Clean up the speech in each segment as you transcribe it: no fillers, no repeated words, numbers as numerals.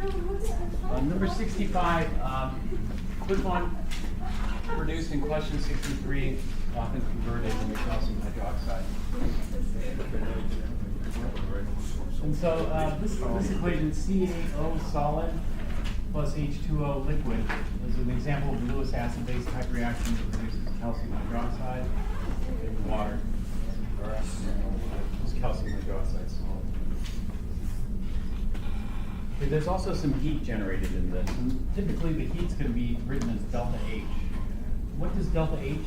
Number 65, quick one, produced in question 63, often converted into calcium hydroxide. And so this equation, CaO solid plus H2O liquid, is an example of a Lewis acid-base type reaction that produces calcium hydroxide in water, or just calcium hydroxide solid. Okay, there's also some heat generated in this, and typically the heat's going to be written as delta H. What does delta H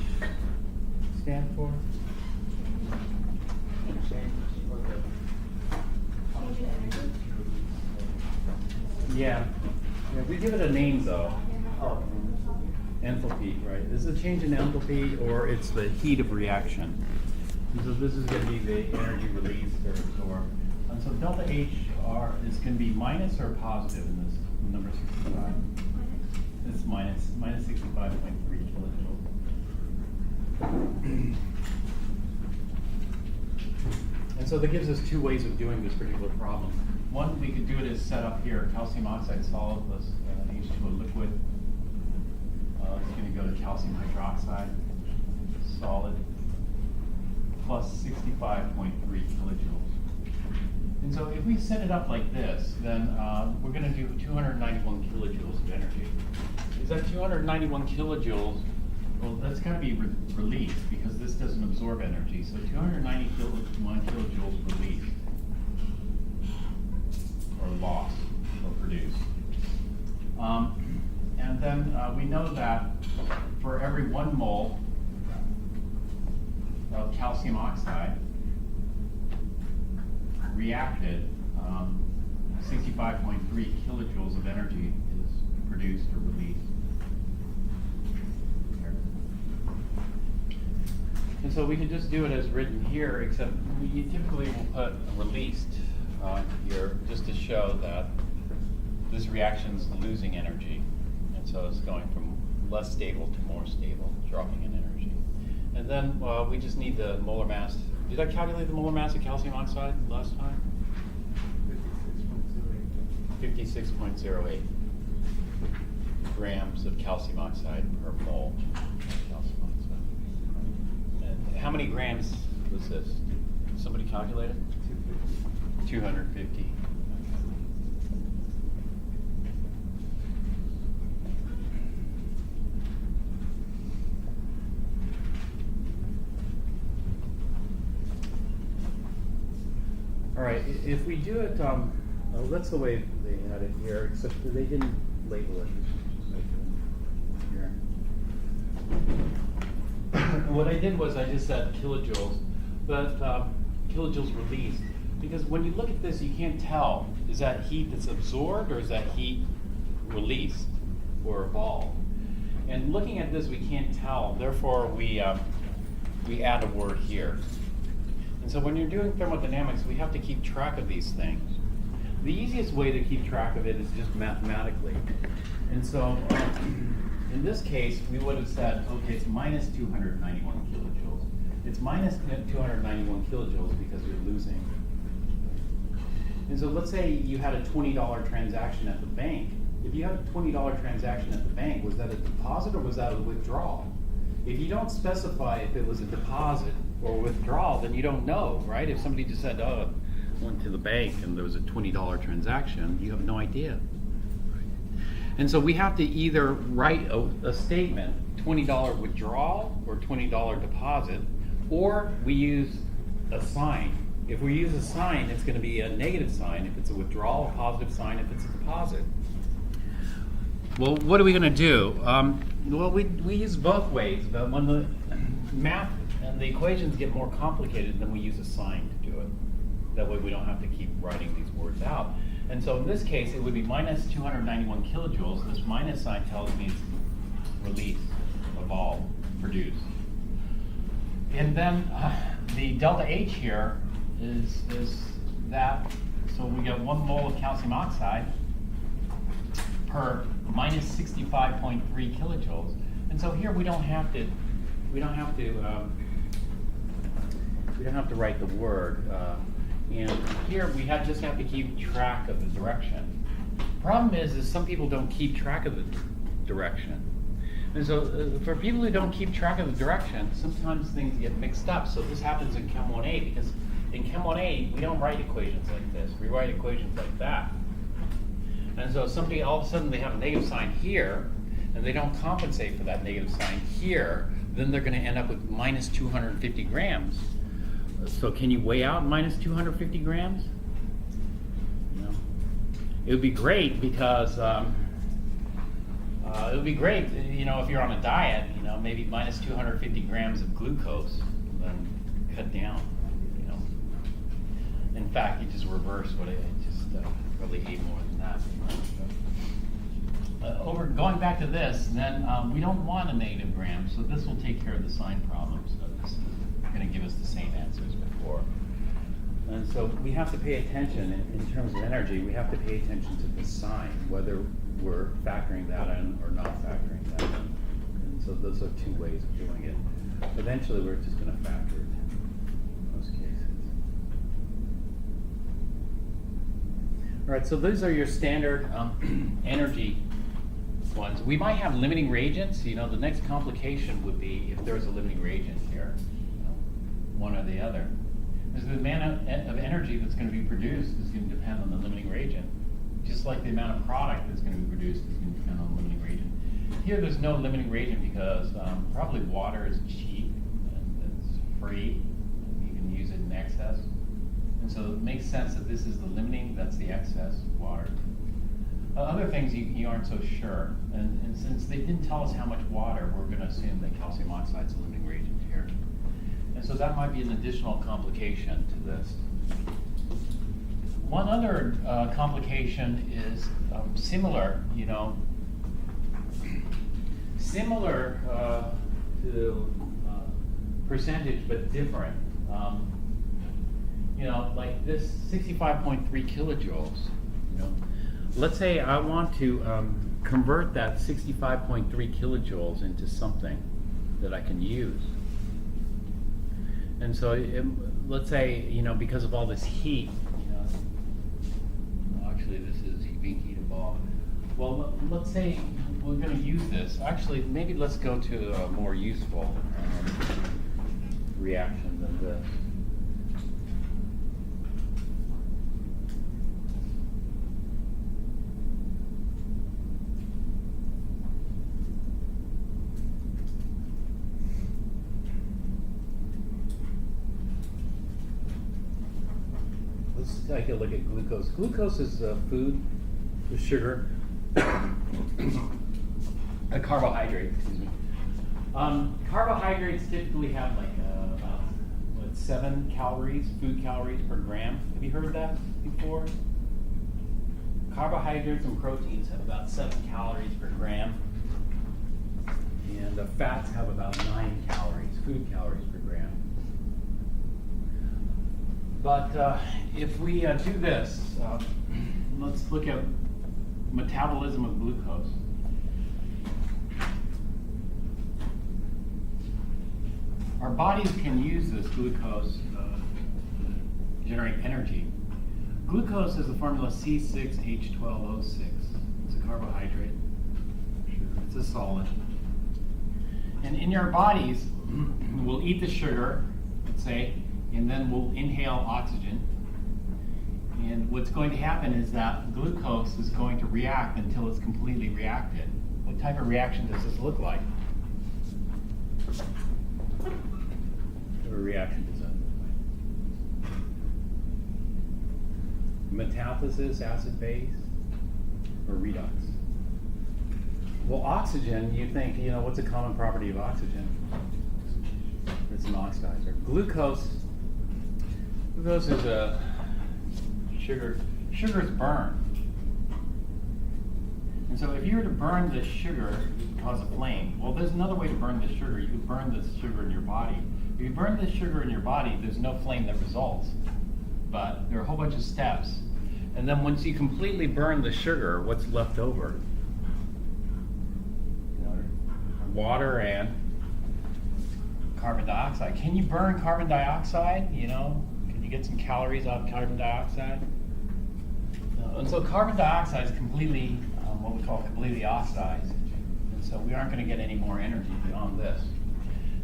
stand for? Yeah, we give it a name though. Oh. Enthalpy, right? This is a change in enthalpy, or it's the heat of reaction. And so this is going to be the energy released or absorbed. And so delta H is going to be minus or positive in this number 65. It's minus 65.3 kilojoules. And so that gives us two ways of doing this particular problem. One, we could do it as set up here, calcium oxide solid plus H2O liquid. It's going to go to calcium hydroxide solid plus 65.3 kilojoules. And so if we set it up like this, then we're going to do 291 kilojoules of energy. Is that 291 kilojoules? Well, that's got to be released because this doesn't absorb energy. So 291 kilojoules released, or lost, or produced. And then we know that for every 1 mole of calcium oxide reacted, 65.3 kilojoules of energy is produced or released. And so we can just do it as written here, except we typically will put released here just to show that this reaction is losing energy. And so it's going from less stable to more stable, dropping in energy. And then we just need the molar mass. Did I calculate the molar mass of calcium oxide last time? 56.08 grams of calcium oxide per mole of calcium oxide. And how many grams was this? Somebody calculate it? 250. All right, if we do it, that's the way they had it here, except that they didn't label it. Here. What I did was I just said kilojoules, but kilojoules released. Because when you look at this, you can't tell, is that heat that's absorbed or is that heat released or evolved? And looking at this, we can't tell. Therefore, we add a word here. And so when you're doing thermodynamics, we have to keep track of these things. The easiest way to keep track of it is just mathematically. And so in this case, we would have said, okay, it's minus 291 kilojoules. It's minus 291 kilojoules because you're losing. And so let's say you had a $20 transaction at the bank. If you had a $20 transaction at the bank, was that a deposit or was that a withdrawal? If you don't specify if it was a deposit or withdrawal, then you don't know, right? If somebody just said, oh, I went to the bank and there was a $20 transaction, you have no idea. And so we have to either write a statement, $20 withdrawal or $20 deposit, or we use a sign. If we use a sign, it's going to be a negative sign if it's a withdrawal, a positive sign if it's a deposit. Well, what are we going to do? Well, we use both ways, but when the math and the equations get more complicated, then we use a sign to do it. That way we don't have to keep writing these words out. And so in this case, it would be minus 291 kilojoules. This minus sign tells me it's released, evolved, produced. And then the delta H here is that, so we get 1 mole of calcium oxide per minus 65.3 kilojoules. And so here we don't have to write the word. And here we just have to keep track of the direction. problem is some people don't keep track of the direction. And so for people who don't keep track of the direction, sometimes things get mixed up. So this happens in Chem 1A because in Chem 1A, we don't write equations like this. We write equations like that. And so somebody, all of a sudden, they have a negative sign here, and they don't compensate for that negative sign here, then they're going to end up with minus 250 grams. So can you weigh out minus 250 grams? No. It would be great because it would be great, if you're on a diet, maybe minus 250 grams of glucose, then cut down, In fact, you just reverse what it just probably ate more than that. Going back to this, then we don't want a negative gram, so this will take care of the sign problem. So this is going to give us the same answer as before. And so we have to pay attention in terms of energy. We have to pay attention to the sign, whether we're factoring that in or not factoring that in. And so those are two ways of doing it. Eventually, we're just going to factor it in most cases. All right, so these are your standard energy ones. We might have limiting reagents. The next complication would be if there's a limiting reagent here, one or the other. Because the amount of energy that's going to be produced is going to depend on the limiting reagent. Just like the amount of product that's going to be produced is going to depend on the limiting reagent. Here there's no limiting reagent because probably water is cheap and it's free. You can use it in excess. And so it makes sense that this is the limiting, that's the excess water. Other things you aren't so sure. And since they didn't tell us how much water, we're going to assume that calcium oxide is a limiting reagent here. And so that might be an additional complication to this. One other complication is similar, similar to percentage, but different. Like this 65.3 kilojoules. Let's say I want to convert that 65.3 kilojoules into something that I can use. And so let's say, because of all this heat, actually this is being heated ball. Well, let's say we're going to use this. Actually, maybe let's go to a more useful reaction than this. Let's take a look at glucose. Glucose is food, the sugar, a carbohydrate, excuse me. Carbohydrates typically have like about 7 calories, food calories per gram. Have you heard that before? Carbohydrates and proteins have about 7 calories per gram. And the fats have about 9 calories, food calories per gram. But if we do this, let's look at metabolism of glucose. Our bodies can use this glucose to generate energy. Glucose is the formula C6H12O6. It's a carbohydrate. It's a solid. And in our bodies, we'll eat the sugar, let's say, and then we'll inhale oxygen. And what's going to happen is that glucose is going to react until it's completely reacted. What type of reaction does this look like? What type of reaction does that look like? Metathesis, acid-base, or redox? Well, oxygen, you think, what's a common property of oxygen? It's an oxidizer. Glucose is a sugar. Sugar is burned. And so if you were to burn this sugar, it would cause a flame. Well, there's another way to burn this sugar. You could burn this sugar in your body. If you burn this sugar in your body, there's no flame that results. But there are a whole bunch of steps. And then once you completely burn the sugar, what's left over? Water and carbon dioxide. Can you burn carbon dioxide? Can you get some calories out of carbon dioxide? No, And so carbon dioxide is completely, what we call completely oxidized. And so we aren't going to get any more energy beyond this.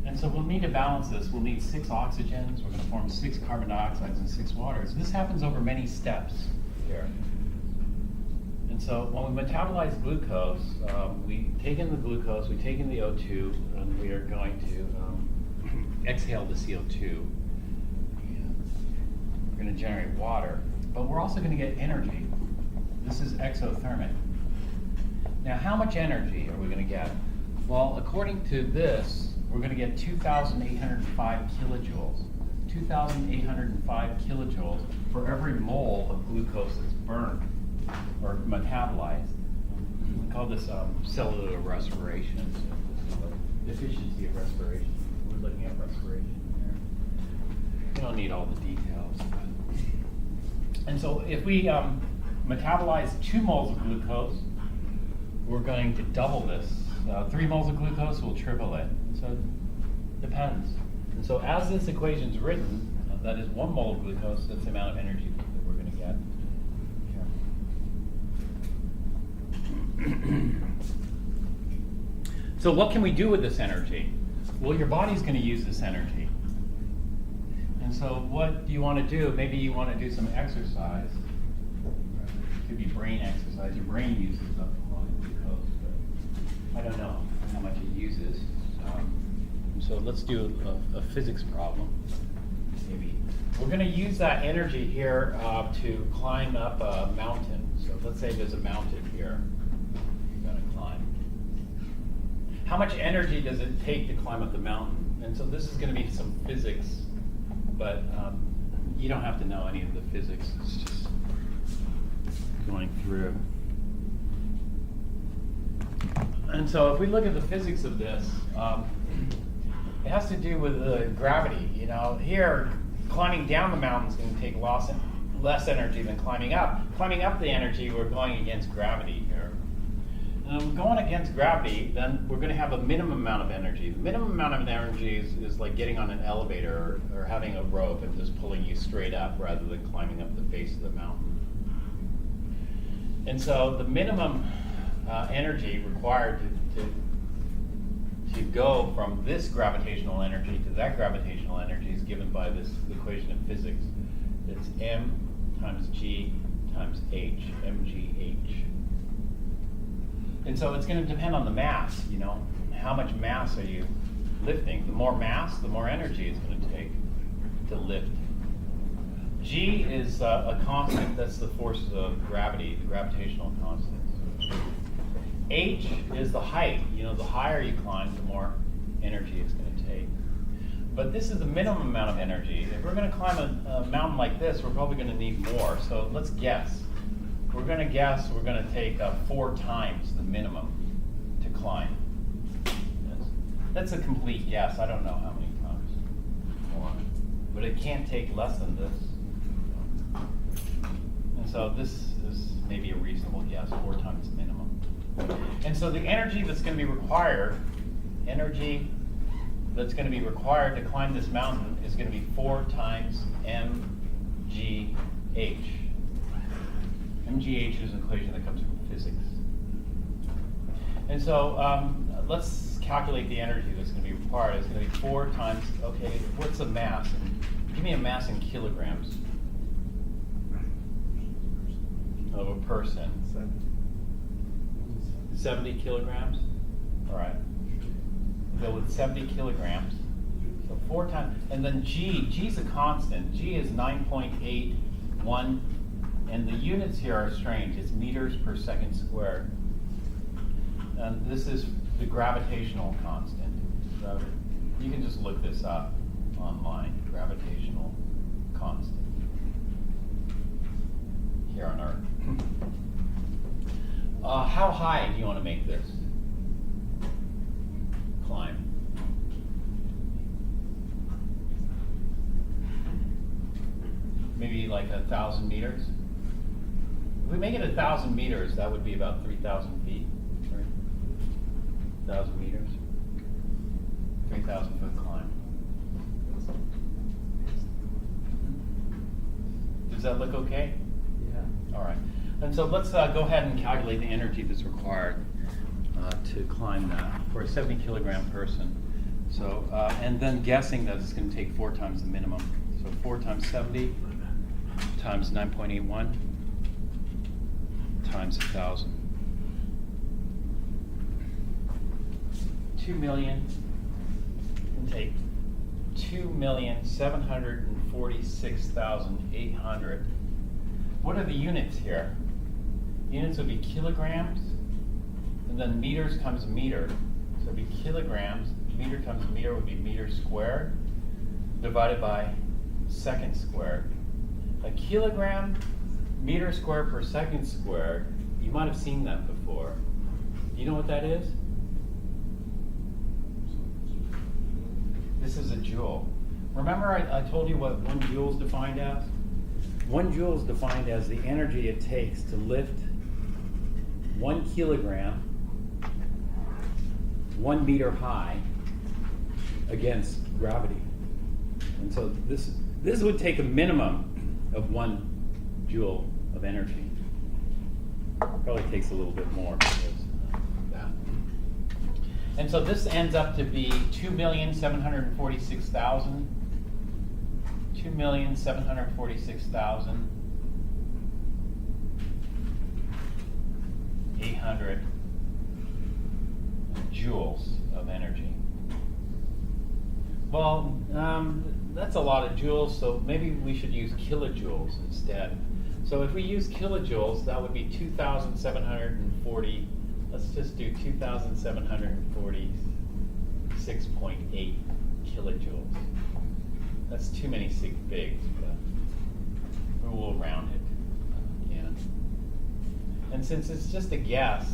And so we'll need to balance this. We'll need 6 oxygens. We're going to form 6 carbon dioxides and 6 waters. This happens over many steps here. And so when we metabolize glucose, we take in the glucose, we take in the O2, and we are going to exhale the CO2. We're going to generate water, but we're also going to get energy. This is exothermic. Now, how much energy are we going to get? Well, according to this, we're going to get 2,805 kilojoules. 2,805 kilojoules for every mole of glucose that's burned or metabolized. We call this cellular respiration. Efficiency of respiration. We're looking at respiration here. We don't need all the details. And so if we metabolize 2 moles of glucose, we're going to double this. 3 moles of glucose will triple it. So it depends. And so as this equation is written, that is 1 mole of glucose, that's the amount of energy that we're going to get. So what can we do with this energy? Well, your body's going to use this energy. And so what do you want to do? Maybe you want to do some exercise. It could be brain exercise. Your brain uses up a lot of glucose, but I don't know how much it uses. So let's do a physics problem. Maybe we're going to use that energy here to climb up a mountain. So let's say there's a mountain here. You're going to climb. How much energy does it take to climb up the mountain? And so this is going to be some physics, but you don't have to know any of the physics. It's just going through. And so if we look at the physics of this, it has to do with gravity. You know, here, climbing down the mountain is going to take less energy than climbing up. Climbing up the energy, we're going against gravity here. Going against gravity, then we're going to have a minimum amount of energy. The minimum amount of energy is like getting on an elevator or having a rope and just pulling you straight up rather than climbing up the face of the mountain. And so the minimum energy required to go from this gravitational energy to that gravitational energy is given by this equation of physics. It's m times g times h, mgh. And so it's going to depend on the mass, you know. How much mass are you lifting? The more mass, the more energy it's going to take to lift. G is a constant. That's the force of gravity, the gravitational constant. H is the height. You know, the higher you climb, the more energy it's going to take. But this is the minimum amount of energy. If we're going to climb a mountain like this, we're probably going to need more. So let's guess. We're going to guess we're going to take 4 times the minimum to climb. That's a complete guess. I don't know how many times more. But it can't take less than this. And so this is maybe a reasonable guess, 4 times minimum. And so the energy that's going to be required, to climb this mountain is going to be 4 times mgh. mgh is an equation that comes from physics. And so let's calculate the energy that's going to be required. It's going to be 4 times, okay, what's the mass? And give me a mass in kilograms of a person. 70 kilograms? All right. Go with 70 kilograms. So 4 times, and then G's a constant. G is 9.81, and the units here are strange. It's meters per second squared. And this is the gravitational constant. So you can just look this up online, gravitational constant here on Earth. How high do you want to make this climb? Maybe like 1,000 meters? If we make it 1,000 meters, that would be about 3,000 feet, right? 1,000 meters, 3,000 foot climb. Does that look okay? Yeah. All right. And And so let's go ahead and calculate the energy that's required to climb that for a 70 kilogram person. So, and then guessing that it's going to take 4 times the minimum. So 4 times 70 times 9.81 times 1,000. 2 million can take 2,746,800. What are the units here? Units would be kilograms, and then meters times meter. So it would be kilograms, meter times meter would be meter squared, divided by second squared. A kilogram meter squared per second squared, you might have seen that before. Do you know what that is? This is a joule. Remember I told you what 1 joule is defined as? 1 joule is defined as the energy it takes to lift 1 kilogram 1 meter high against gravity. And so this would take a minimum of 1 joule of energy. Probably takes a little bit more because that. And so this ends up to be 2,746,000. 2,746,800 joules of energy. Well, that's a lot of joules, so maybe we should use kilojoules instead. So if we use kilojoules, that would be 2,740. Let's just do 2,746.8 kilojoules. That's too many bigs, but we'll round it again. And since it's just a guess,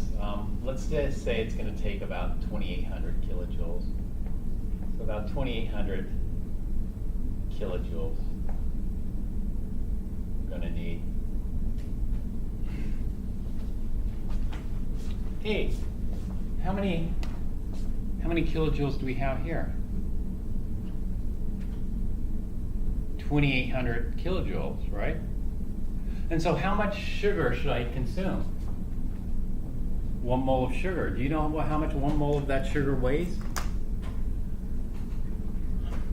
let's just say it's going to take about 2,800 kilojoules. So about 2,800 kilojoules we're going to need. Hey, how many kilojoules do we have here? 2,800 kilojoules, right? And so how much sugar should I consume? 1 mole of sugar. Do you know how much 1 mole of that sugar weighs?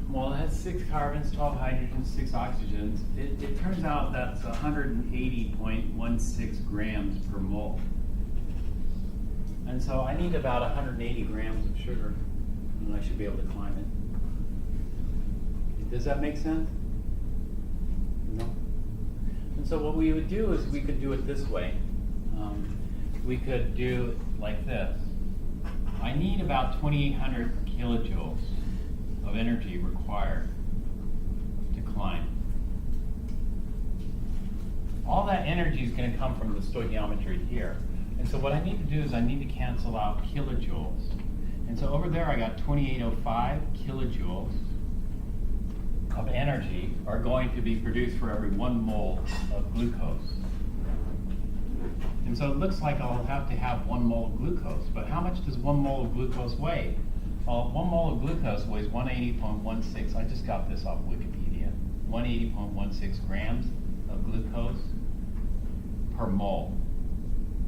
Well, it has 6 carbons, 12 hydrogens, 6 oxygens. It turns out that's 180.16 grams per mole. And so I need about 180 grams of sugar, and I should be able to climb it. Does that make sense? No? And so what we would do is we could do it this way. We could do it like this. I need about 2,800 kilojoules of energy required to climb. All that energy is going to come from the stoichiometry here. And so what I need to do is I need to cancel out kilojoules. And so over there I got 2,805 kilojoules of energy are going to be produced for every 1 mole of glucose. And so it looks like I'll have to have 1 mole of glucose. But how much does 1 mole of glucose weigh? Well, 1 mole of glucose weighs 180.16. I just got this off Wikipedia. 180.16 grams of glucose per mole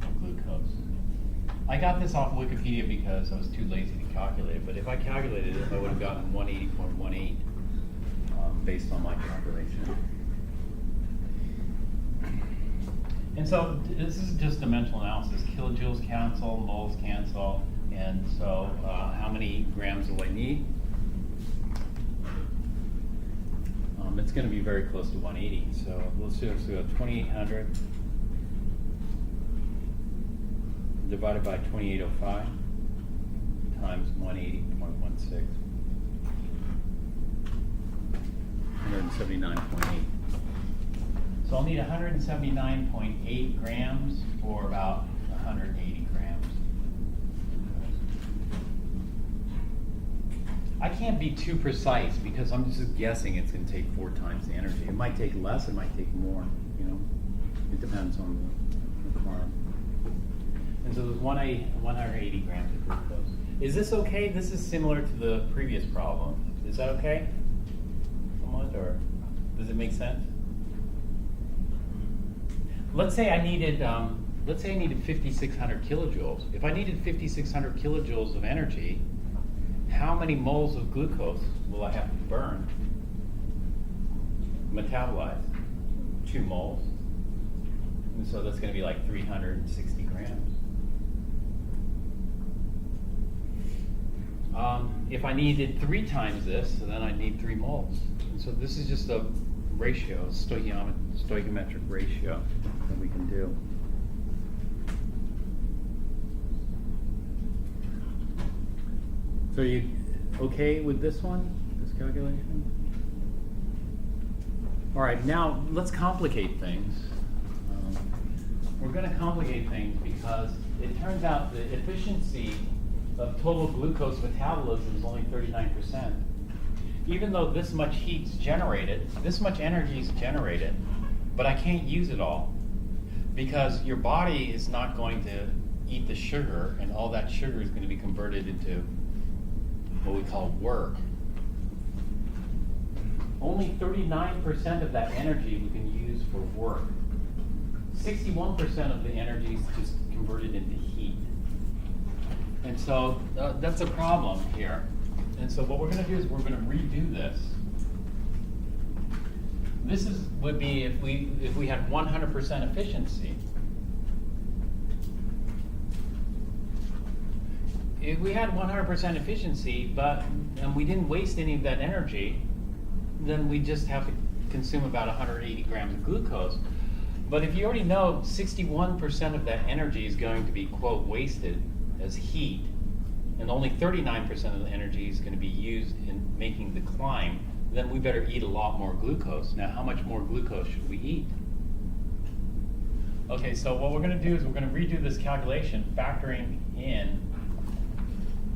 of glucose. I got this off Wikipedia because I was too lazy to calculate it. But if I calculated it, I would have gotten 180.18 based on my calculation. And so this is just dimensional analysis. Kilojoules cancel, moles cancel. And so how many grams will I need? It's going to be very close to 180. So let's do 2,800 divided by 2,805 times 180.16. 179.8. So I'll need 179.8 grams for about 180 grams. I can't be too precise because I'm just guessing it's going to take 4 times the energy. It might take less, it might take more, you know. It depends on the requirement. And so there's 180 grams of glucose. Is this okay? This is similar to the previous problem. Is that okay? Somewhat, or does it make sense? let's say I needed 5,600 kilojoules. If I needed 5,600 kilojoules of energy, how many moles of glucose will I have to burn? Metabolize 2 moles. And so that's going to be like 360 grams. If I needed 3 times this, then I'd need 3 moles. And so this is just a ratio, a stoichiometric ratio that we can do. So are you okay with this one, this calculation? All right, now let's complicate things. We're going to complicate things because it turns out the efficiency of total glucose metabolism is only 39%. Even though this much heat's generated, this much energy is generated, but I can't use it all because your body is not going to eat the sugar, and all that sugar is going to be converted into what we call work. Only 39% of that energy we can use for work. 61% of the energy is just converted into heat. And so that's a problem here. And so what we're going to do is we're going to redo this. This would be if we had 100% efficiency. If we had 100% efficiency, and we didn't waste any of that energy, then we just have to consume about 180 grams of glucose. But if you already know 61% of that energy is going to be, quote, wasted as heat, and only 39% of the energy is going to be used in making the climb, then we better eat a lot more glucose. Now, how much more glucose should we eat? Okay, so what we're going to do is we're going to redo this calculation, factoring in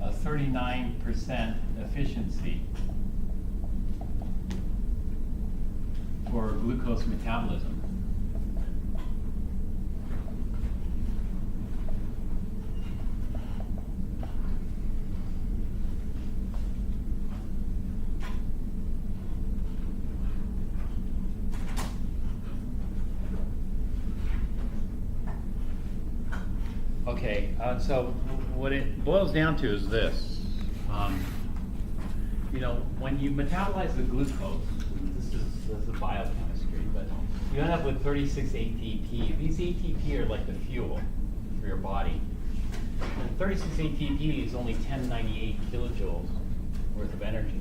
a 39% efficiency for glucose metabolism. Okay, so what it boils down to is this. When you metabolize the glucose, this is the biochemistry, but you end up with 36 ATP. These ATP are like the fuel for your body. And 36 ATP is only 1098 kilojoules worth of energy.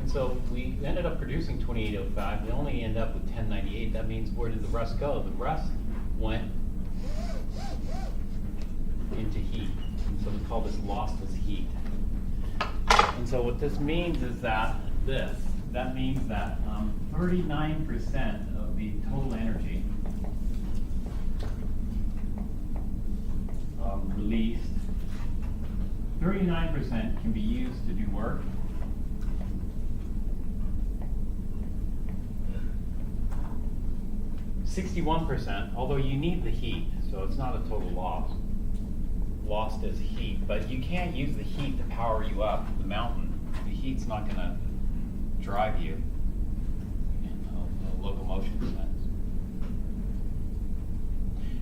And so we ended up producing 2805. We only end up with 1098. That means where did the rest go? The rest went into heat. So we call this lost as heat. And so what this means is that that means that 39% of the total energy released, 39% can be used to do work. 61%, although you need the heat, so it's not a total loss. Lost as heat, but you can't use the heat to power you up the mountain. The heat's not going to drive you in a locomotion sense.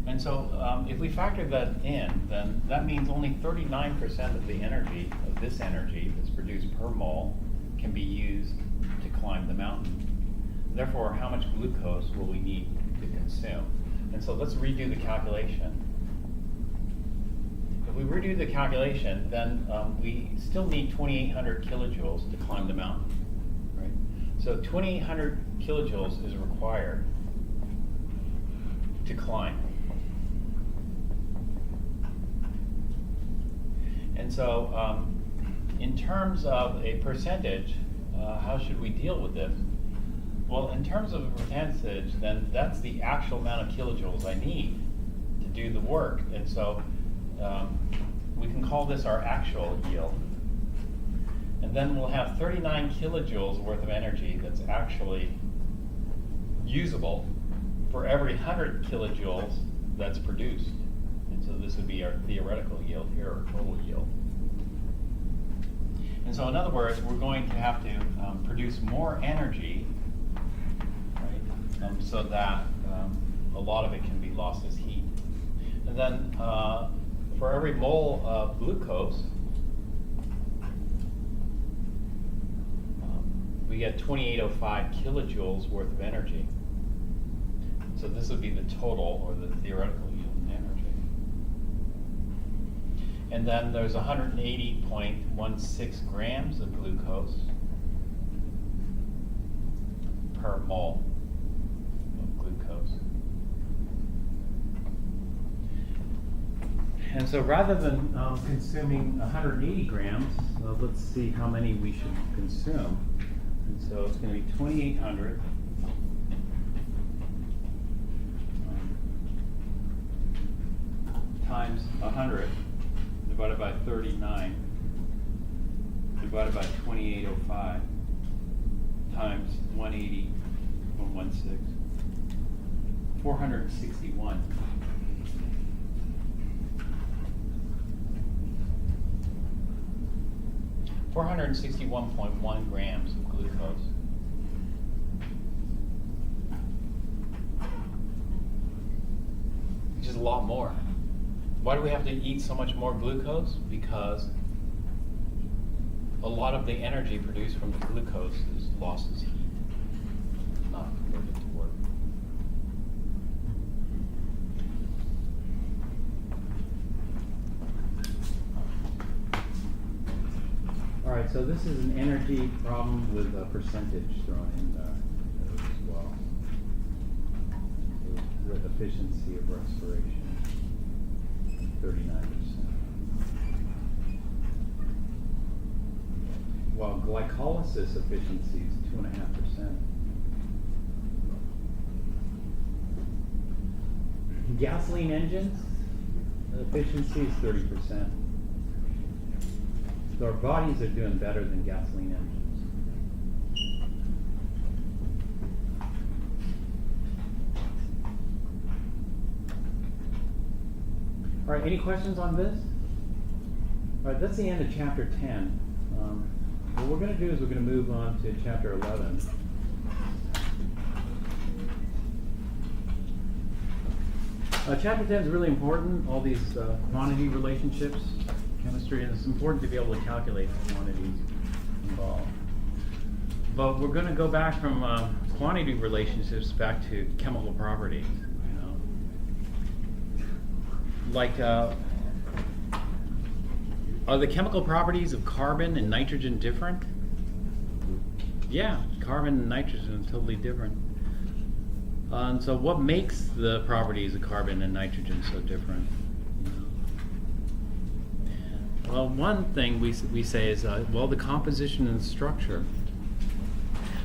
And so if we factor that in, then that means only 39% of the energy, of this energy that's produced per mole, can be used to climb the mountain. Therefore, how much glucose will we need to consume? And so let's redo the calculation. If we redo the calculation, then we still need 2,800 kilojoules to climb the mountain, right? So 2,800 kilojoules is required to climb. And so in terms of a percentage, how should we deal with this? Well, in terms of a percentage, then that's the actual amount of kilojoules I need to do the work. And so we can call this our actual yield. And then we'll have 39 kilojoules worth of energy that's actually usable for every 100 kilojoules that's produced. And so this would be our theoretical yield here, or total yield. And so in other words, we're going to have to produce more energy, right, so that a lot of it can be lost as heat. And then for every mole of glucose, we get 2805 kilojoules worth of energy. So this would be the total, or the theoretical yield in energy. And then there's 180.16 grams of glucose per mole of glucose. And so rather than consuming 180 grams, let's see how many we should consume. And so it's going to be 2,800 times 100 divided by 39 divided by 2805 times 180.16, 461. $461.1 grams of glucose. Which is a lot more. Why do we have to eat so much more glucose? Because a lot of the energy produced from the glucose is lost as heat, not converted to work. All right, so this is an energy problem with a percentage thrown in there as well. With efficiency of respiration, 39%. While glycolysis efficiency is 2.5%. Gasoline engines, the efficiency is 30%. So our bodies are doing better than gasoline engines. All right, any questions on this? All right, that's the end of chapter 10. What we're going to do is we're going to move on to chapter 11. Chapter 10 is really important, all these quantity relationships, chemistry, and it's important to be able to calculate the quantities involved. But we're going to go back from quantity relationships back to chemical properties. You know, like are the chemical properties of carbon and nitrogen different? Yeah, carbon and nitrogen are totally different. And so what makes the properties of carbon and nitrogen so different? Well, one thing we say is, well, the composition and structure.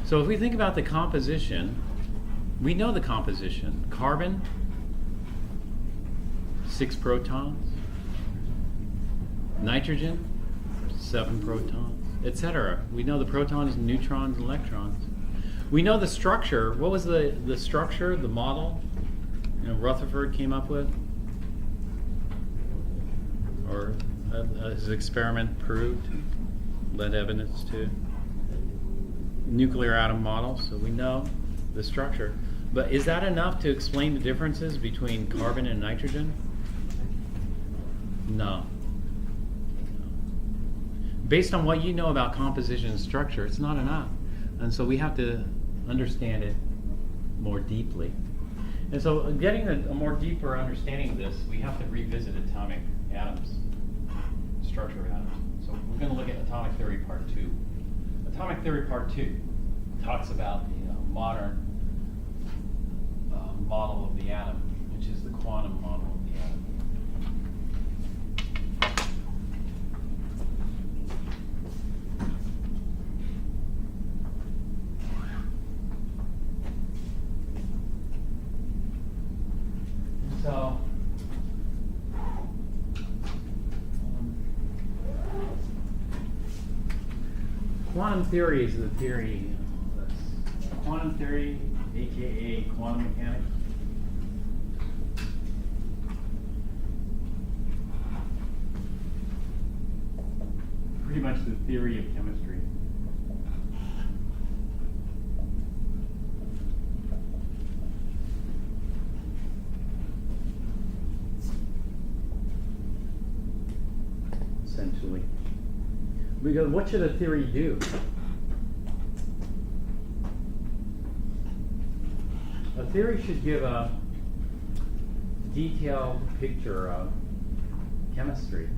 So if we think about the composition, we know the composition. Carbon, 6 protons. Nitrogen, 7 protons, etc. We know the protons, neutrons, and electrons. We know the structure. What was the structure, the model, Rutherford came up with? Or his experiment proved, led evidence to? Nuclear atom model, so we know the structure. But is that enough to explain the differences between carbon and nitrogen? No. Based on what you know about composition and structure, it's not enough. And so we have to understand it more deeply. And so getting a more deeper understanding of this, we have to revisit atomic atoms, structure of atoms. So we're going to look at atomic theory part 2. Atomic theory part 2 talks about the modern model of the atom, which is the quantum model of the atom. So, quantum theory is the theory. Quantum theory, aka quantum mechanics. Pretty much the theory of chemistry. essentially. Because what should a theory do? A theory should give a detailed picture of chemistry.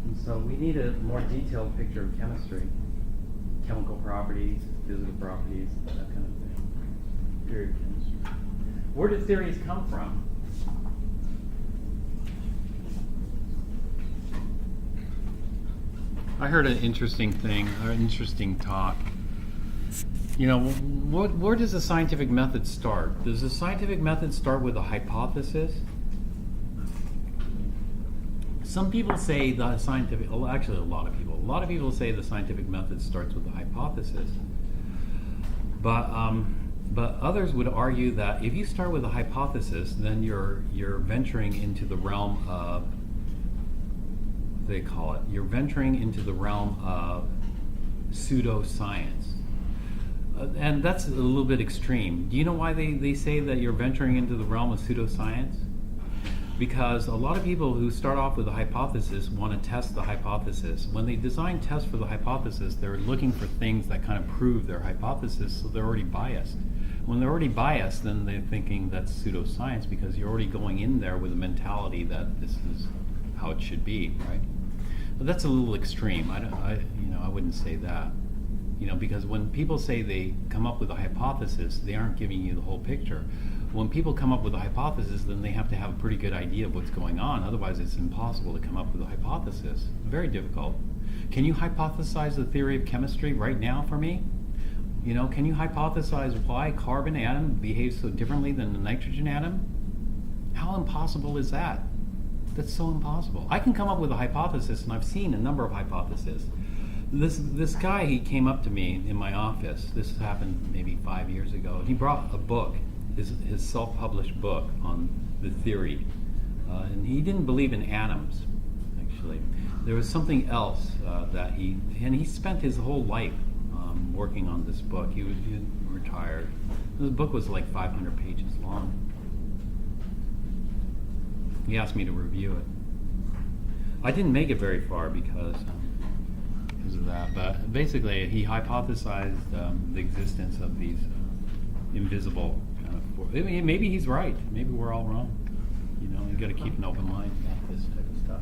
And so we need a more detailed picture of chemistry. Chemical properties, physical properties, that kind of thing. Theory of chemistry. Where do theories come from? I heard an interesting thing, or an interesting talk. You know, where does the scientific method start? Does the scientific method start with a hypothesis? Some people say the scientific, actually a lot of people say the scientific method starts with a hypothesis. But others would argue that if you start with a hypothesis, then you're venturing into the realm of, they call it, you're venturing into the realm of pseudoscience. And that's a little bit extreme. Do you know why they say that you're venturing into the realm of pseudoscience? Because a lot of people who start off with a hypothesis want to test the hypothesis. When they design tests for the hypothesis, they're looking for things that kind of prove their hypothesis, so they're already biased. When they're already biased, then they're thinking that's pseudoscience because you're already going in there with a mentality that this is how it should be, right? But that's a little extreme. I wouldn't say that. Because when people say they come up with a hypothesis, they aren't giving you the whole picture. When people come up with a hypothesis, then they have to have a pretty good idea of what's going on. Otherwise, it's impossible to come up with a hypothesis. Very difficult. Can you hypothesize the theory of chemistry right now for me? Can you hypothesize why carbon atom behaves so differently than the nitrogen atom? How impossible is that? That's so impossible. I can come up with a hypothesis, and I've seen a number of hypotheses. This guy, he came up to me in my office. This happened maybe 5 years ago. He brought a book, his self-published book on the theory. And he didn't believe in atoms, actually. There was something else that he spent his whole life working on this book. He retired. This book was like 500 pages long. He asked me to review it. I didn't make it very far because of that, but basically he hypothesized the existence of these invisible kind of forces. Maybe he's right. Maybe we're all wrong. You got to keep an open mind about this type of stuff.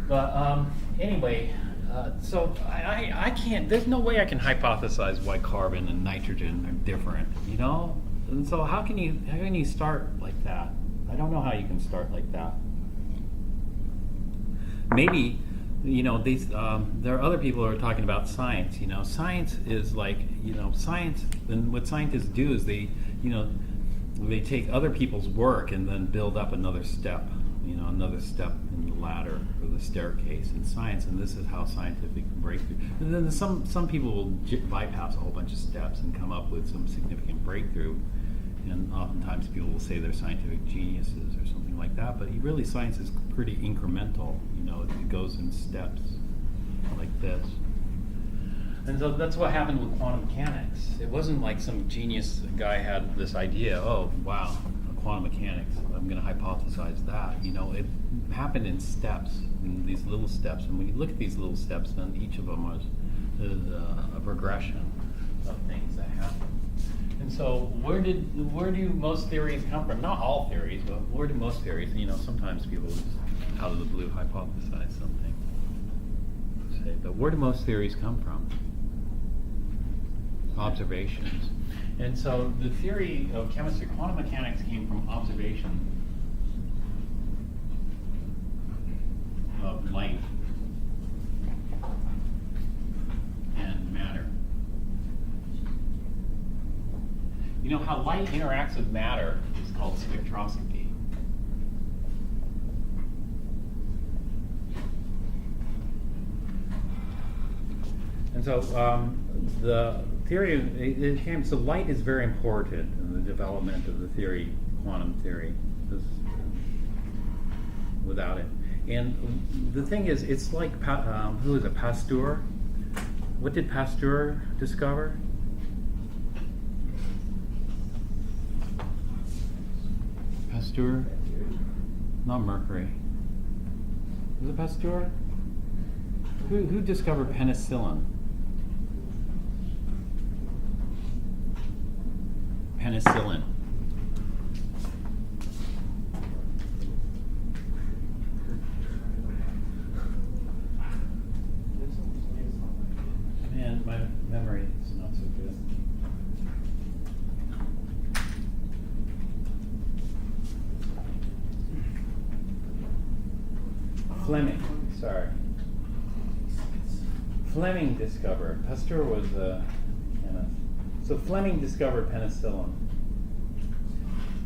But anyway, so I can't. There's no way I can hypothesize why carbon and nitrogen are different. And so how can you start like that? I don't know how you can start like that. Maybe. There are other people who are talking about science. Science is like, science. Then what scientists do is they take other people's work and then build up another step in the ladder or the staircase in science. And this is how scientific breakthrough. And then some people will bypass a whole bunch of steps and come up with some significant breakthrough. And oftentimes people will say they're scientific geniuses or something like that, but really science is pretty incremental. It goes in steps like this. And so that's what happened with quantum mechanics. It wasn't like some genius guy had this idea, oh wow, quantum mechanics, I'm going to hypothesize that. It happened in steps, in these little steps. And when you look at these little steps, then each of them is a progression of things that happen. And so where do most theories come from? Not all theories, but where do most theories? Sometimes people just out of the blue hypothesize something. But where do most theories come from? Observations. And so the theory of chemistry, quantum mechanics, came from observation of light and matter. How light interacts with matter is called spectroscopy. And so the theory so light is very important in the development of the theory, quantum theory, without it. And the thing is, it's like, who is it, Pasteur? What did Pasteur discover? Pasteur? Not mercury. Was it Pasteur? Who discovered penicillin? Penicillin. Man, my memory is not so good. Fleming, sorry. Fleming discovered. Pasteur was chemist. So Fleming discovered penicillin.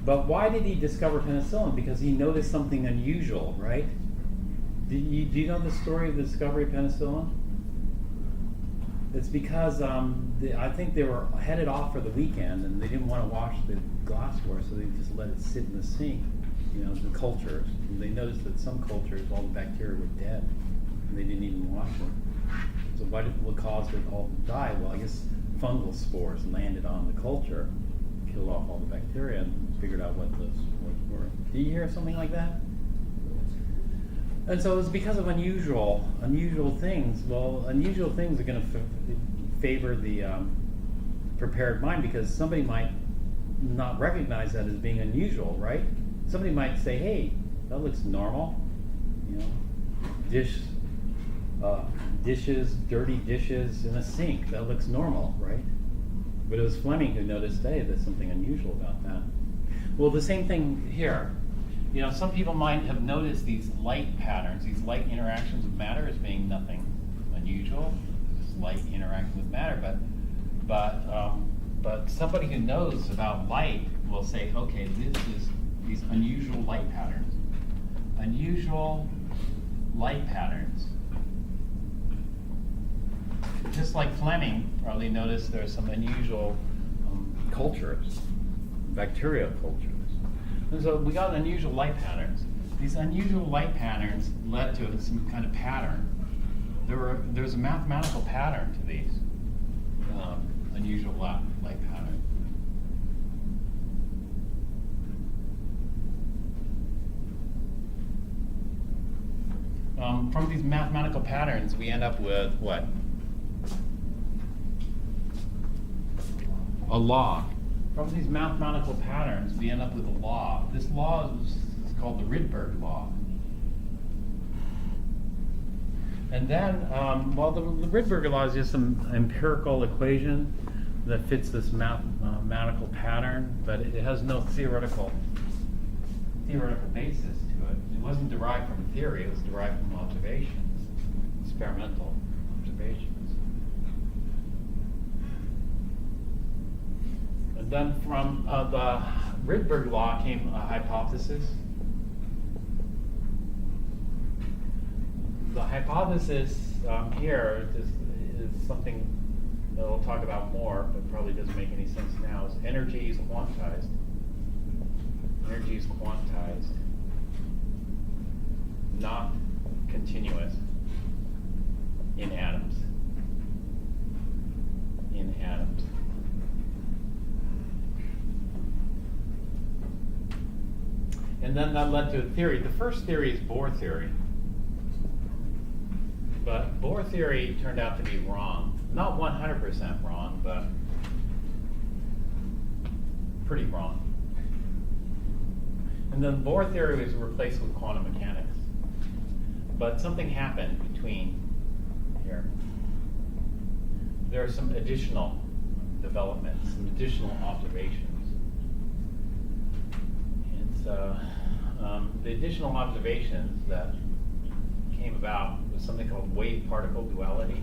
But why did he discover penicillin? Because he noticed something unusual, right? Do you know the story of the discovery of penicillin? It's because I think they were headed off for the weekend and they didn't want to wash the glassware, so they just let it sit in the sink. You know, the cultures. And they noticed that some cultures, all the bacteria were dead, and they didn't even wash them. So what caused it all to die? Well, I guess fungal spores landed on the culture, killed off all the bacteria, and figured out what those spores were. Did you hear something like that? And so it's because of unusual things. Well, unusual things are going to favor the prepared mind, because somebody might not recognize that as being unusual, right? Somebody might say, "Hey, that looks normal," you know, dishes, dirty dishes in a sink. That looks normal, right? But it was Fleming who noticed, hey, there's something unusual about that. Well, the same thing here. You know, some people might have noticed these light patterns, these light interactions with matter as being nothing unusual. This light interacting with matter, but somebody who knows about light will say, okay, this is these unusual light patterns. Unusual light patterns. Just like Fleming probably noticed there's some unusual cultures, bacterial cultures. And so we got unusual light patterns. These unusual light patterns led to some kind of pattern. There's a mathematical pattern to these unusual light patterns. From these mathematical patterns, we end up with what? A law. From these mathematical patterns, we end up with a law. This law is called the Rydberg law. And then, well, the Rydberg law is just some empirical equation that fits this mathematical pattern, but it has no theoretical basis to it. It wasn't derived from theory, it was derived from observations, experimental observations. And then from the Rydberg law came a hypothesis. The hypothesis here is something that we'll talk about more, but probably doesn't make any sense now, is energy is quantized. Energy is quantized, not continuous in atoms. In atoms. And then that led to a theory. The first theory is Bohr theory. But Bohr theory turned out to be wrong. Not 100% wrong, but pretty wrong. And then Bohr theory was replaced with quantum mechanics. But something happened between here. There are some additional developments, some additional observations. And so the additional observations that came about was something called wave-particle duality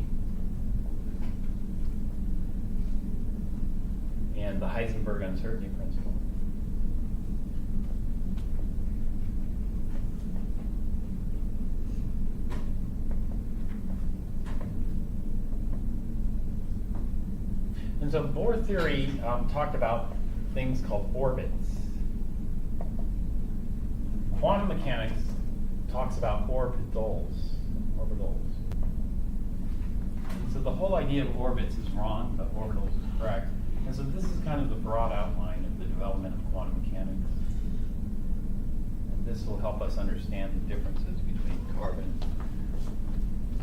and the Heisenberg uncertainty principle. And so Bohr theory talked about things called orbits. Quantum mechanics talks about orbitals. And so the whole idea of orbits is wrong, but orbitals is correct. And so this is kind of the broad outline of the development of quantum mechanics. And this will help us understand the differences between carbon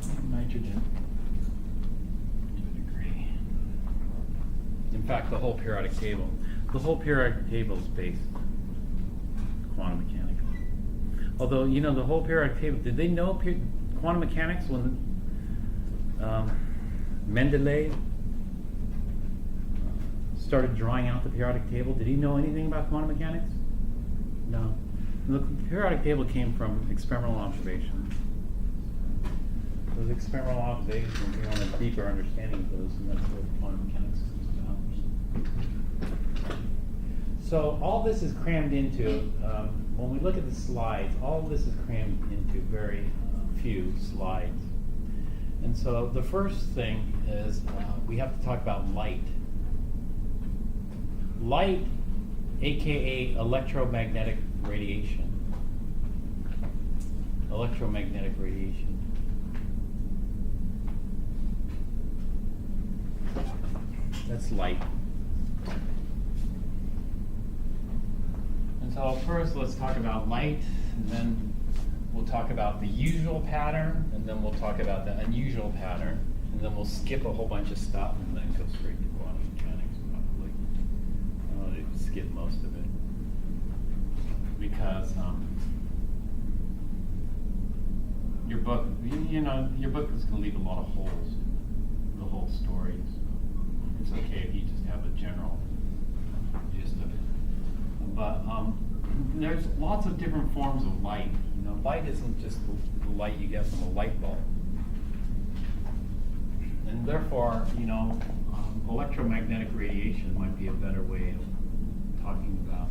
and nitrogen to a degree. In fact, the whole periodic table is based quantum mechanics. Although, you know, the whole periodic table, did they know quantum mechanics when Mendeleev started drawing out the periodic table? Did he know anything about quantum mechanics? No. The periodic table came from experimental observations. Those experimental observations, we want a deeper understanding of those, and that's what quantum mechanics is about. So all this is crammed into, when we look at the slides, all of this is crammed into very few slides. And so the first thing is we have to talk about light. Light, aka electromagnetic radiation. Electromagnetic radiation. That's light. And so first let's talk about light, and then we'll talk about the usual pattern, and then we'll talk about the unusual pattern, and then we'll skip a whole bunch of stuff and then go straight to quantum mechanics probably. I'll skip most of it because your book, your book is going to leave a lot of holes in the whole story. So it's okay if you just have a general gist of it. But there's lots of different forms of light. You know, light isn't just the light you get from a light bulb. And therefore, electromagnetic radiation might be a better way of talking about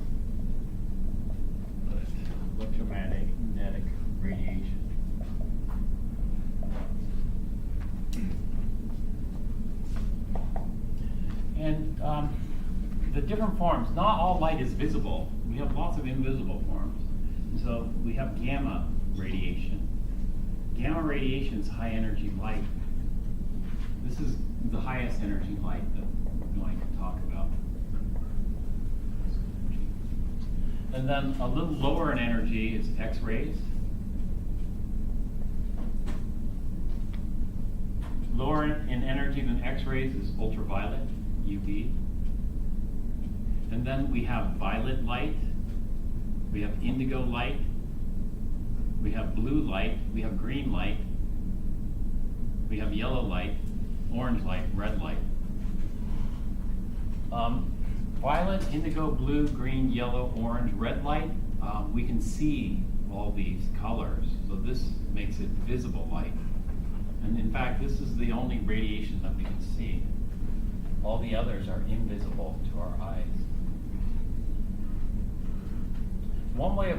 electromagnetic radiation. And the different forms, not all light is visible. We have lots of invisible forms. And so we have gamma radiation. Gamma radiation is high energy light. This is the highest energy light that we're going to talk about. And then a little lower in energy is X-rays. Lower in energy than X-rays is ultraviolet, UV. And then we have violet light, we have indigo light, we have blue light, we have green light, we have yellow light, orange light, red light. Violet, indigo, blue, green, yellow, orange, red light, we can see all these colors, so this makes it visible light. And in fact, this is the only radiation that we can see. All the others are invisible to our eyes. One way of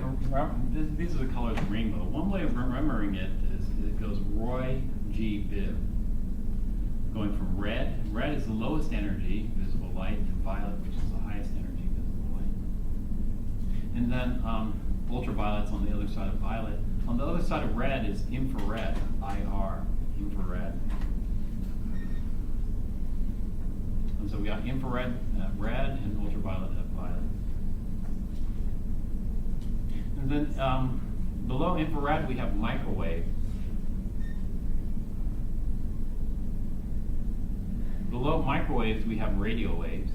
these are the colors of the rainbow. One way of remembering it is it goes Roy G. Biv. Going from red. Red is the lowest energy visible light, to violet, which is the highest energy visible light. And then ultraviolet's on the other side of violet. On the other side of red is infrared, IR, infrared. And so we got infrared at red and ultraviolet at violet. And then below infrared we have microwave. Below microwaves we have radio waves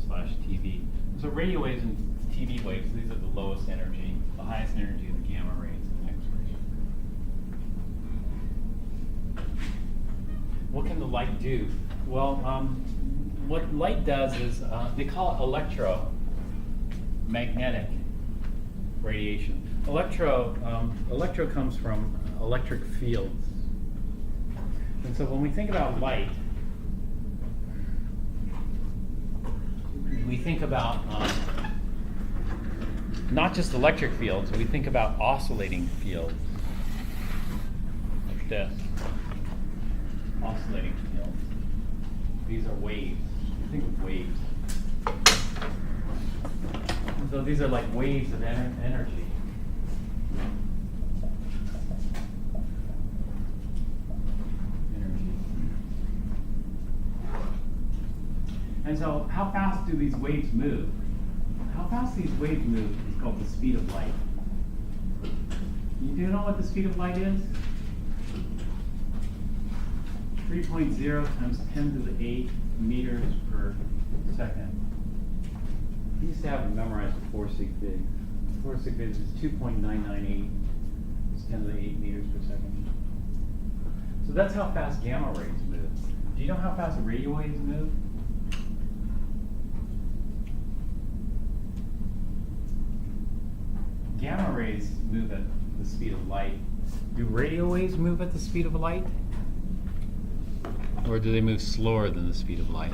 / TV. So radio waves and TV waves, these are the lowest energy. The highest energy are the gamma rays and X-rays. What can the light do? Well, what light does is, they call it electromagnetic radiation. Electro comes from electric fields. And so when we think about light, we think about not just electric fields, we think about oscillating fields, like this. Oscillating fields. These are waves. Think of waves. And so these are like waves of energy. And so how fast do these waves move? How fast these waves move is called the speed of light. You do know what the speed of light is? 3.0 times 10 to the 8 meters per second. I used to have it memorized for 4 sig figs. 4 sig figs is 2.998. It's 10 to the 8 meters per second. So that's how fast gamma rays move. Do you know how fast radio waves move? Gamma rays move at the speed of light. Do radio waves move at the speed of light? Or do they move slower than the speed of light?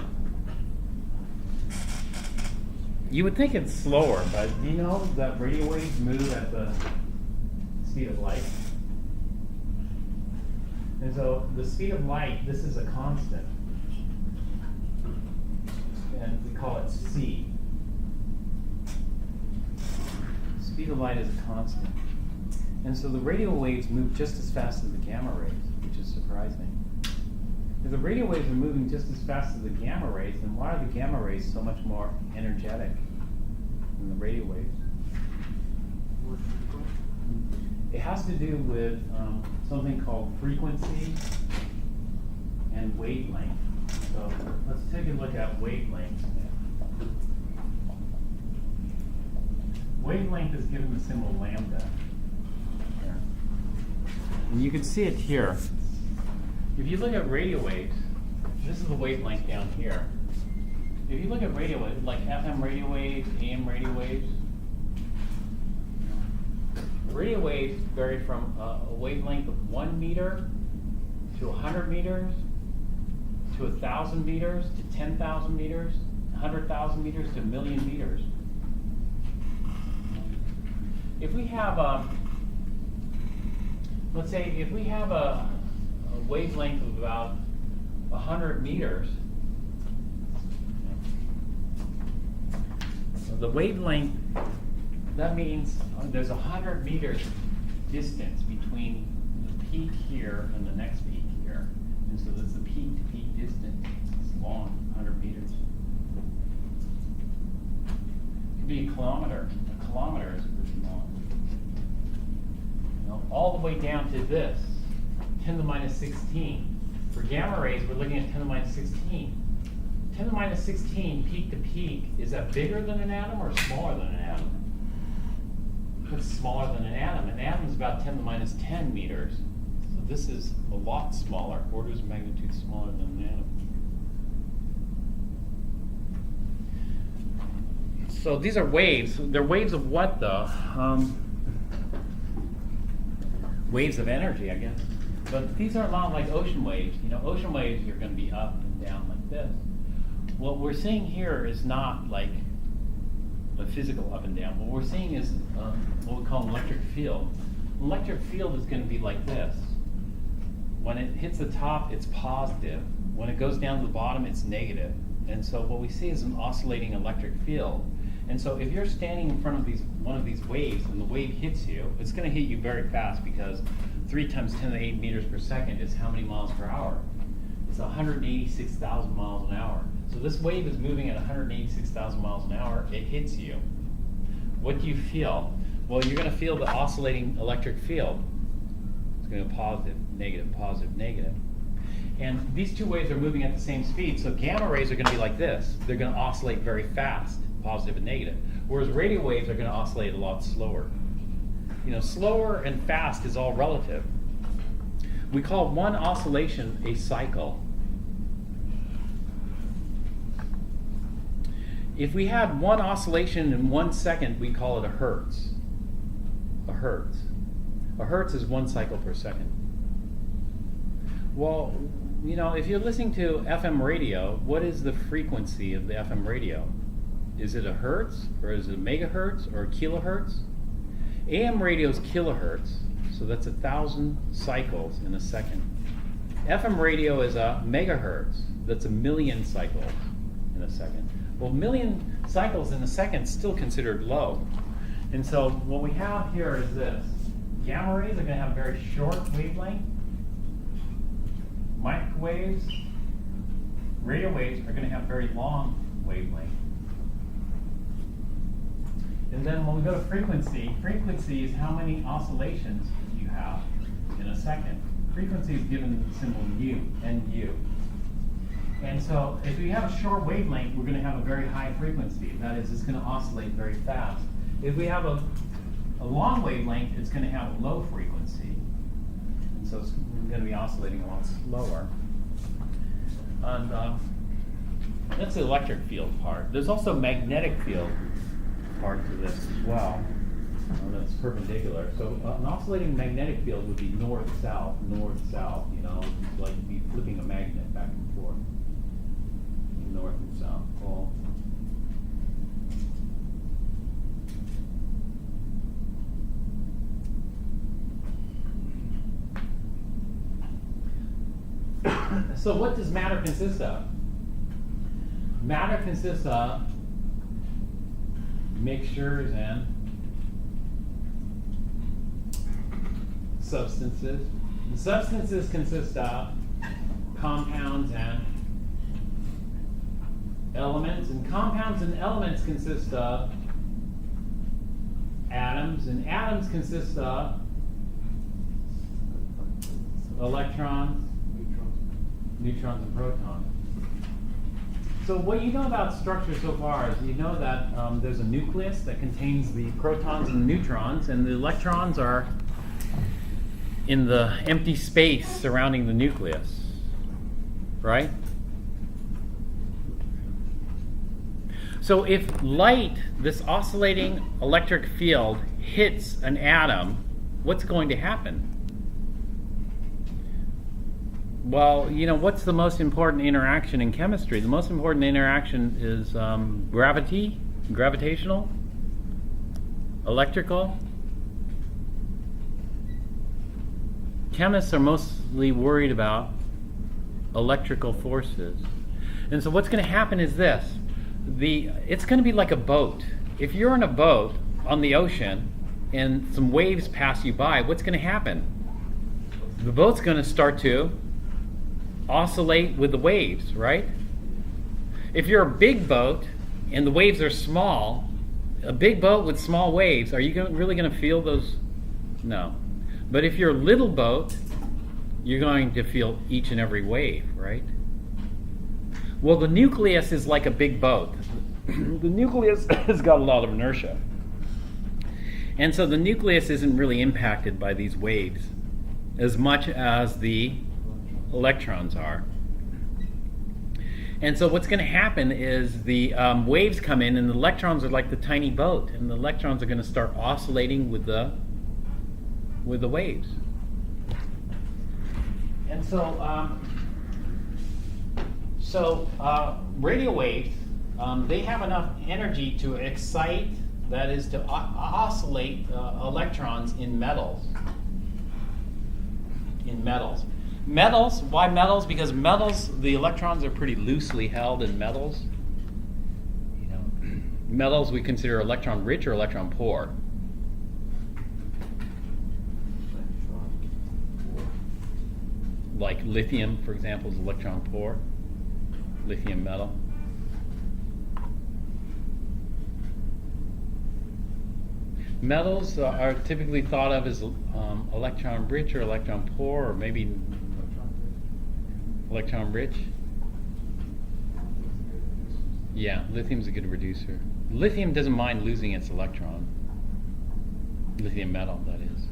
You would think it's slower, but do you know that radio waves move at the speed of light? And so the speed of light, this is a constant. And we call it c. Speed of light is a constant. And so the radio waves move just as fast as the gamma rays, which is surprising. If the radio waves are moving just as fast as the gamma rays, then why are the gamma rays so much more energetic than the radio waves? It has to do with something called frequency and wavelength. So let's take a look at wavelength. Wavelength is given the symbol lambda. Here. And you can see it here. If you look at radio waves, this is the wavelength down here. If you look at radio waves, like FM radio waves, AM radio waves, radio waves vary from a wavelength of 1 meter to 100 meters to 1,000 meters to 10,000 meters, 100,000 meters to 1,000,000 meters. If we have let's say if we have a wavelength of about 100 meters, so the wavelength, that means there's 100 meters distance between the peak here and the next peak here. And so that's the peak to peak distance. It's long, 100 meters. It could be a kilometer. A kilometer is pretty long. You know, all the way down to this, 10 to the minus 16. For gamma rays, we're looking at 10 to the minus 16. 10 to the minus 16 peak to peak, is that bigger than an atom or smaller than an atom? It's smaller than an atom. An atom is about 10 to the minus 10 meters. So this is a lot smaller, orders of magnitude smaller than an atom. So these are waves. They're waves of what, though? Waves of energy, I guess. But these are not like ocean waves. You know, ocean waves are going to be up and down like this. What we're seeing here is not like a physical up and down. What we're seeing is what we call an electric field. An electric field is going to be like this. When it hits the top, it's positive. When it goes down to the bottom, it's negative. And so what we see is an oscillating electric field. And so if you're standing in front of one of these waves and the wave hits you, it's going to hit you very fast, because 3 times 10 to the 8 meters per second is how many miles per hour? It's 186,000 miles an hour. So this wave is moving at 186,000 miles an hour. It hits you. What do you feel? Well, you're going to feel the oscillating electric field. It's going to go positive, negative, positive, negative. And these two waves are moving at the same speed. So gamma rays are going to be like this. They're going to oscillate very fast, positive and negative. Whereas radio waves are going to oscillate a lot slower. You know, slower and fast is all relative. We call one oscillation a cycle. If we had one oscillation in 1 second, we call it a hertz. A hertz. A hertz is 1 cycle per second. Well, you know, if you're listening to FM radio, what is the frequency of the FM radio? Is it a hertz, or is it a megahertz, or a kilohertz? AM radio is kilohertz, so that's 1,000 cycles in a second. FM radio is a megahertz, that's 1,000,000 cycles in a second. Well, 1,000,000 cycles in a second is still considered low. And so what we have here is this. Gamma rays are going to have a very short wavelength. Microwaves, radio waves are going to have very long wavelength. And then when we go to frequency, frequency is how many oscillations you have in a second. Frequency is given the symbol U, NU. And so if we have a short wavelength, we're going to have a very high frequency. That is, it's going to oscillate very fast. If we have a long wavelength, it's going to have a low frequency. And so it's going to be oscillating a lot slower. And that's the electric field part. There's also magnetic field part to this as well. That's perpendicular. So an oscillating magnetic field would be north-south, north-south. You know, it's like you'd be flipping a magnet back and forth, north and south pole. So what does matter consist of? Matter consists of mixtures and substances. The substances consist of compounds and elements, and compounds and elements consist of atoms, and atoms consist of electrons, neutrons, and protons. So what you know about structure so far is you know that there's a nucleus that contains the protons and neutrons, and the electrons are in the empty space surrounding the nucleus, right? So if light, this oscillating electric field, hits an atom, what's going to happen? Well, you know, what's the most important interaction in chemistry? The most important interaction is gravitational, electrical. Chemists are mostly worried about electrical forces. And so what's going to happen is this. It's going to be like a boat. If you're in a boat on the ocean and some waves pass you by, what's going to happen? The boat's going to start to oscillate with the waves, right? If you're a big boat and the waves are small, a big boat with small waves, are you really going to feel those? No. But if you're a little boat, you're going to feel each and every wave, right? Well, the nucleus is like a big boat. The nucleus has got a lot of inertia. And so the nucleus isn't really impacted by these waves as much as the electrons are. And so what's going to happen is the waves come in, and the electrons are like the tiny boat, and the electrons are going to start oscillating with the waves. And so radio waves, they have enough energy to excite, that is to oscillate electrons in metals. Metals, why metals? Because metals, the electrons are pretty loosely held in metals. You know, metals we consider electron rich or electron poor. Like lithium, for example, is electron poor. Lithium metal. Metals are typically thought of as electron rich or electron poor, or maybe electron rich. Yeah, lithium's a good reducer. Lithium doesn't mind losing its electron. Lithium metal, that is.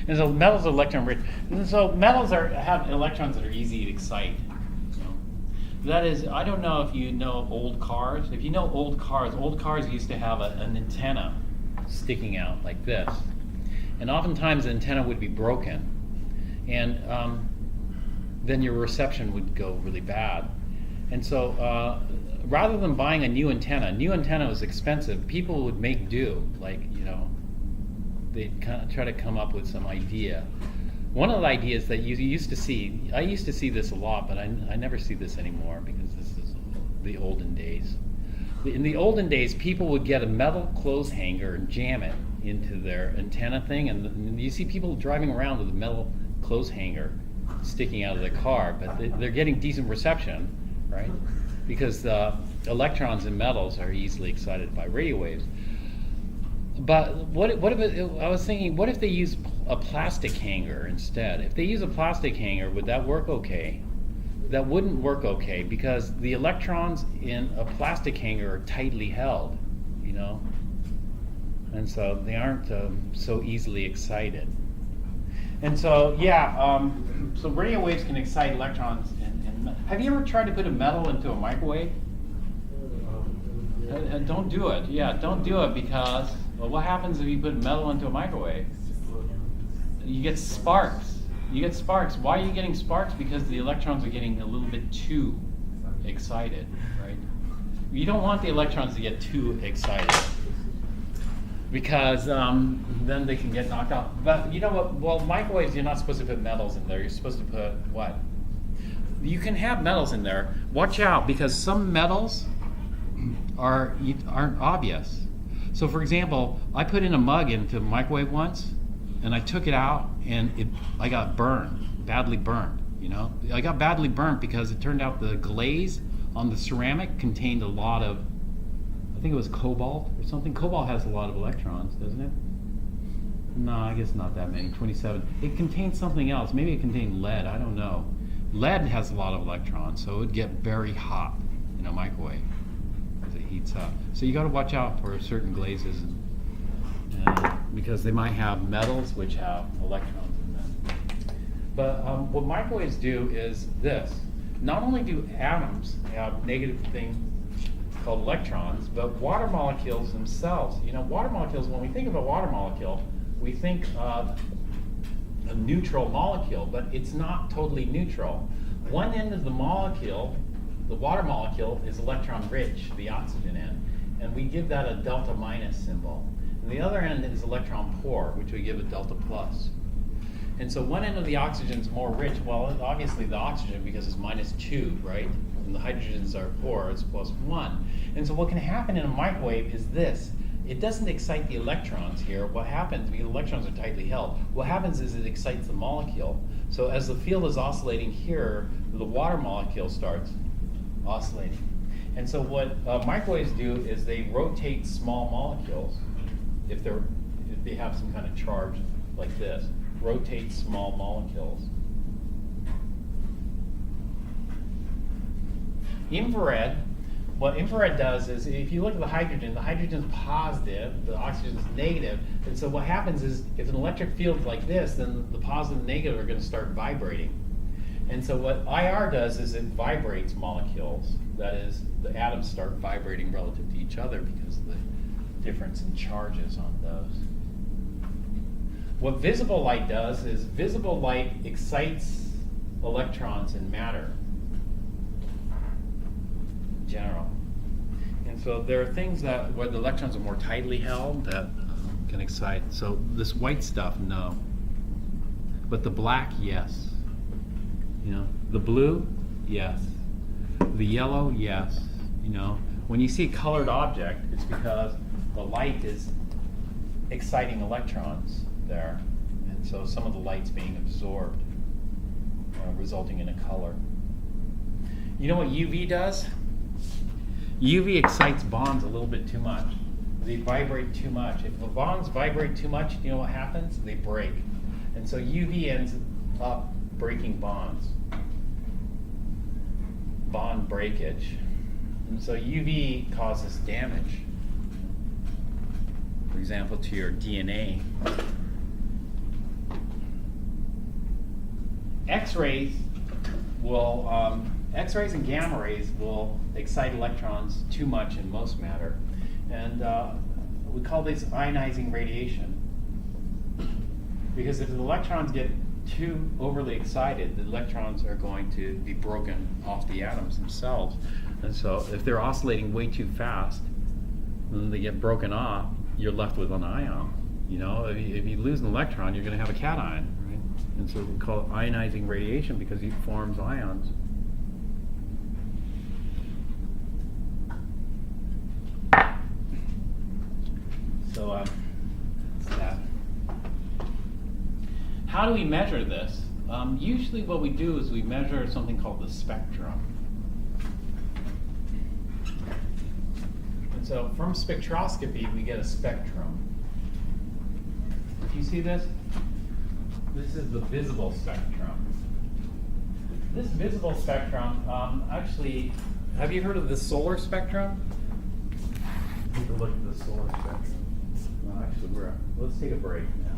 And so metals are electron rich. And so metals have electrons that are easy to excite. That is, I don't know if you know old cars. If you know old cars used to have an antenna sticking out like this. And oftentimes the antenna would be broken. And then your reception would go really bad. And so rather than buying a new antenna was expensive. People would make do, like, you know, they'd kind of try to come up with some idea. One of the ideas that you used to see, I used to see this a lot, but I never see this anymore because this is the olden days. In the olden days, people would get a metal clothes hanger and jam it into their antenna thing, and you see people driving around with a metal clothes hanger sticking out of their car, but they're getting decent reception, right? Because electrons in metals are easily excited by radio waves. But what if I was thinking, what if they use a plastic hanger instead? If they use a plastic hanger, would that work okay? That wouldn't work okay because the electrons in a plastic hanger are tightly held, you know? And so they aren't so easily excited. And so, yeah, so radio waves can excite electrons. Have you ever tried to put a metal into a microwave? Don't do it. Yeah, don't do it because, well, what happens if you put metal into a microwave? You get sparks. You get sparks. Why are you getting sparks? Because the electrons are getting a little bit too excited, right? You don't want the electrons to get too excited because then they can get knocked out. But you know what? Well, microwaves, you're not supposed to put metals in there. You're supposed to put what? You can have metals in there. Watch out, because some metals aren't obvious. So, for example, I put in a mug into a microwave once, and I took it out, and I got burned, badly burned. You know, I got badly burnt because it turned out the glaze on the ceramic contained a lot of, I think it was cobalt or something. Cobalt has a lot of electrons, doesn't it? No, I guess not that many, 27. It contained something else. Maybe it contained lead, I don't know. Lead has a lot of electrons, so it would get very hot in a microwave as it heats up. So you got to watch out for certain glazes, because they might have metals which have electrons in them. But what microwaves do is this. Not only do atoms have negative things called electrons, but water molecules themselves. You know, water molecules, when we think of a water molecule, we think of a neutral molecule, but it's not totally neutral. One end of the molecule, the water molecule, is electron rich, the oxygen end, and we give that a delta minus symbol. And the other end is electron poor, which we give a delta plus. And so one end of the oxygen is more rich. Well, obviously the oxygen, because it's -2, right? And the hydrogens are poor, it's +1. And so what can happen in a microwave is this. It doesn't excite the electrons here. What happens, because electrons are tightly held, what happens is it excites the molecule. So as the field is oscillating here, the water molecule starts oscillating. And so what microwaves do is they rotate small molecules, if they have some kind of charge like this, rotate small molecules. Infrared, what infrared does is, if you look at the hydrogen is positive, the oxygen is negative, and so what happens is, if an electric field is like this, then the positive and negative are going to start vibrating. And so what IR does is it vibrates molecules. That is, the atoms start vibrating relative to each other because of the difference in charges on those. What visible light does is, visible light excites electrons in matter in general. And so there are things that where the electrons are more tightly held that can excite. So this white stuff, no. But the black, yes. You know, the blue, yes. The yellow, yes. You know, when you see a colored object, it's because the light is exciting electrons there. And so some of the light's being absorbed, resulting in a color. You know what UV does? UV excites bonds a little bit too much. They vibrate too much. If the bonds vibrate too much, you know what happens? They break. And so UV ends up breaking bonds. Bond breakage. And so UV causes damage. For example, to your DNA. X-rays will, X-rays and gamma rays will excite electrons too much in most matter. And we call this ionizing radiation. Because if the electrons get too overly excited, the electrons are going to be broken off the atoms themselves. And so if they're oscillating way too fast, and they get broken off, you're left with an ion. You know, if you lose an electron, you're going to have a cation, right? And so we call it ionizing radiation because it forms ions. So that's that. How do we measure this? Usually what we do is we measure something called the spectrum. So from spectroscopy, we get a spectrum. Do you see this? This is the visible spectrum. This visible spectrum, actually, have you heard of the solar spectrum? Take a look at the solar spectrum. Well, actually, let's take a break now.